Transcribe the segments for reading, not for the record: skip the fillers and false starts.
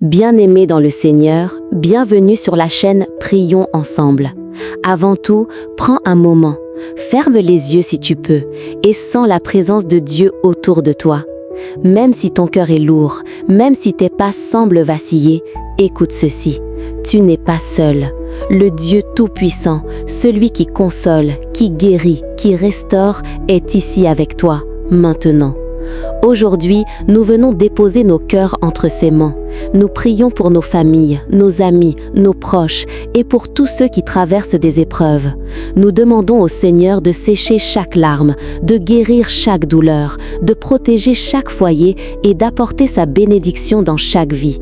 Bien-aimés dans le Seigneur, bienvenue sur la chaîne Prions ensemble. Avant tout, prends un moment, ferme les yeux si tu peux et sens la présence de Dieu autour de toi. Même si ton cœur est lourd, même si tes pas semblent vaciller, écoute ceci. Tu n'es pas seul. Le Dieu Tout-Puissant, celui qui console, qui guérit, qui restaure, est ici avec toi, maintenant. Aujourd'hui, nous venons déposer nos cœurs entre ses mains. Nous prions pour nos familles, nos amis, nos proches et pour tous ceux qui traversent des épreuves. Nous demandons au Seigneur de sécher chaque larme, de guérir chaque douleur, de protéger chaque foyer et d'apporter sa bénédiction dans chaque vie.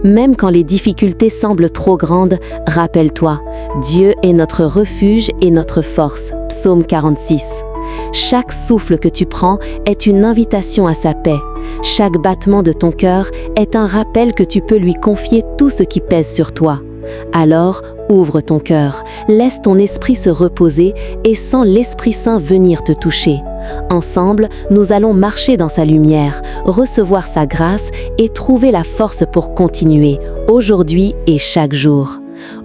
Même quand les difficultés semblent trop grandes, rappelle-toi, Dieu est notre refuge et notre force. Psaume 46. Chaque souffle que tu prends est une invitation à sa paix. Chaque battement de ton cœur est un rappel que tu peux lui confier tout ce qui pèse sur toi. Alors, ouvre ton cœur, laisse ton esprit se reposer et sens l'Esprit Saint venir te toucher. Ensemble, nous allons marcher dans sa lumière, recevoir sa grâce et trouver la force pour continuer, aujourd'hui et chaque jour.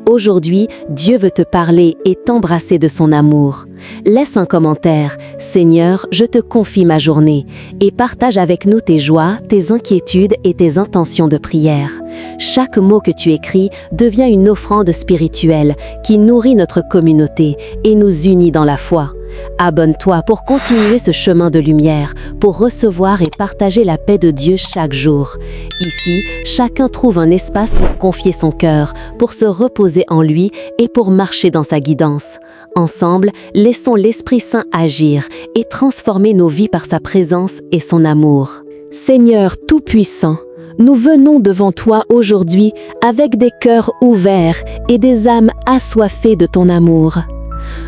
Aujourd'hui, Dieu veut te parler et t'embrasser de son amour. Laisse un commentaire « Seigneur, je te confie ma journée » et partage avec nous tes joies, tes inquiétudes et tes intentions de prière. Chaque mot que tu écris devient une offrande spirituelle qui nourrit notre communauté et nous unit dans la foi. Abonne-toi pour continuer ce chemin de lumière, pour recevoir et partager la paix de Dieu chaque jour. Ici, chacun trouve un espace pour confier son cœur, pour se reposer en lui et pour marcher dans sa guidance. Ensemble, laissons l'Esprit Saint agir et transformer nos vies par sa présence et son amour. Seigneur Tout-Puissant, nous venons devant toi aujourd'hui avec des cœurs ouverts et des âmes assoiffées de ton amour.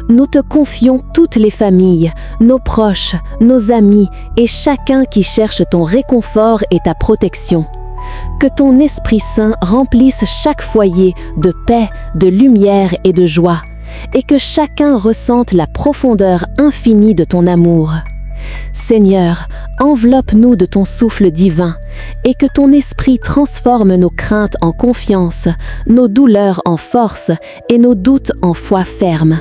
Nous te confions toutes les familles, nos proches, nos amis et chacun qui cherche ton réconfort et ta protection. Que ton Esprit Saint remplisse chaque foyer de paix, de lumière et de joie, et que chacun ressente la profondeur infinie de ton amour. Seigneur, enveloppe-nous de ton souffle divin, et que ton esprit transforme nos craintes en confiance, nos douleurs en force et nos doutes en foi ferme.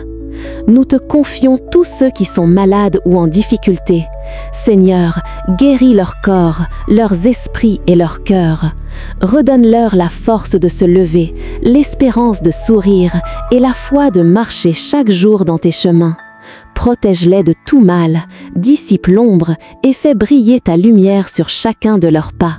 Nous te confions tous ceux qui sont malades ou en difficulté. Seigneur, guéris leur corps, leurs esprits et leurs cœurs. Redonne-leur la force de se lever, l'espérance de sourire et la foi de marcher chaque jour dans tes chemins. Protège-les de tout mal, dissipe l'ombre et fais briller ta lumière sur chacun de leurs pas.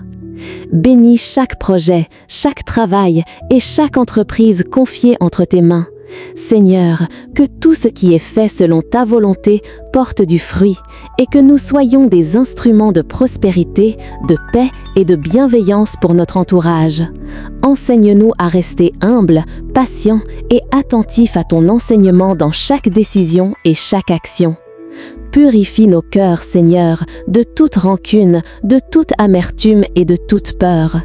Bénis chaque projet, chaque travail et chaque entreprise confiée entre tes mains. Seigneur, que tout ce qui est fait selon ta volonté porte du fruit et que nous soyons des instruments de prospérité, de paix et de bienveillance pour notre entourage. Enseigne-nous à rester humbles, patients et attentifs à ton enseignement dans chaque décision et chaque action. Purifie nos cœurs, Seigneur, de toute rancune, de toute amertume et de toute peur.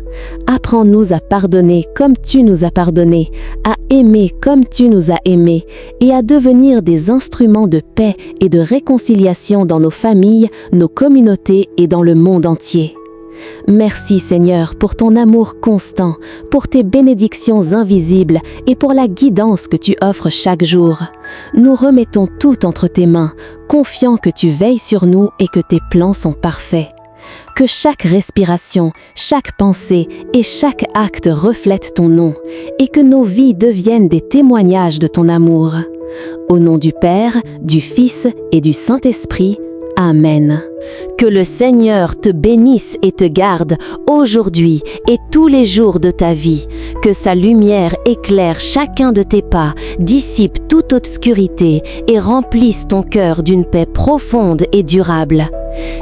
Apprends-nous à pardonner comme tu nous as pardonné, à aimer comme tu nous as aimés et à devenir des instruments de paix et de réconciliation dans nos familles, nos communautés et dans le monde entier. Merci Seigneur pour ton amour constant, pour tes bénédictions invisibles et pour la guidance que tu offres chaque jour. Nous remettons tout entre tes mains, confiants que tu veilles sur nous et que tes plans sont parfaits. Que chaque respiration, chaque pensée et chaque acte reflètent ton nom et que nos vies deviennent des témoignages de ton amour. Au nom du Père, du Fils et du Saint-Esprit, Amen. Que le Seigneur te bénisse et te garde aujourd'hui et tous les jours de ta vie. Que sa lumière éclaire chacun de tes pas, dissipe toute obscurité et remplisse ton cœur d'une paix profonde et durable.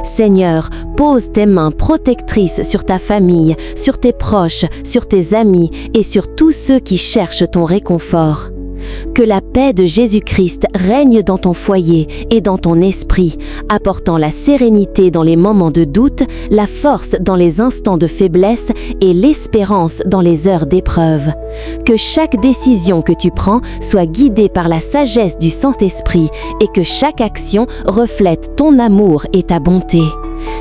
Seigneur, pose tes mains protectrices sur ta famille, sur tes proches, sur tes amis et sur tous ceux qui cherchent ton réconfort. Que la paix de Jésus-Christ règne dans ton foyer et dans ton esprit, apportant la sérénité dans les moments de doute, la force dans les instants de faiblesse et l'espérance dans les heures d'épreuve. Que chaque décision que tu prends soit guidée par la sagesse du Saint-Esprit et que chaque action reflète ton amour et ta bonté.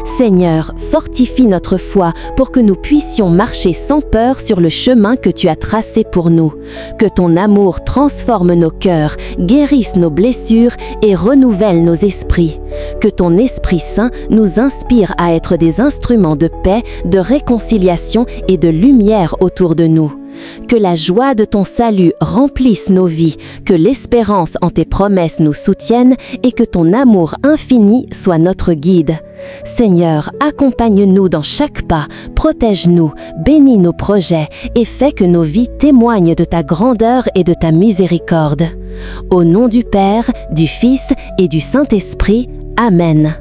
Seigneur, fortifie notre foi pour que nous puissions marcher sans peur sur le chemin que tu as tracé pour nous. Que ton amour transforme nos cœurs, guérisse nos blessures et renouvelle nos esprits. Que ton Esprit Saint nous inspire à être des instruments de paix, de réconciliation et de lumière autour de nous. Que la joie de ton salut remplisse nos vies, que l'espérance en tes promesses nous soutienne et que ton amour infini soit notre guide. Seigneur, accompagne-nous dans chaque pas, protège-nous, bénis nos projets et fais que nos vies témoignent de ta grandeur et de ta miséricorde. Au nom du Père, du Fils et du Saint-Esprit, Amen.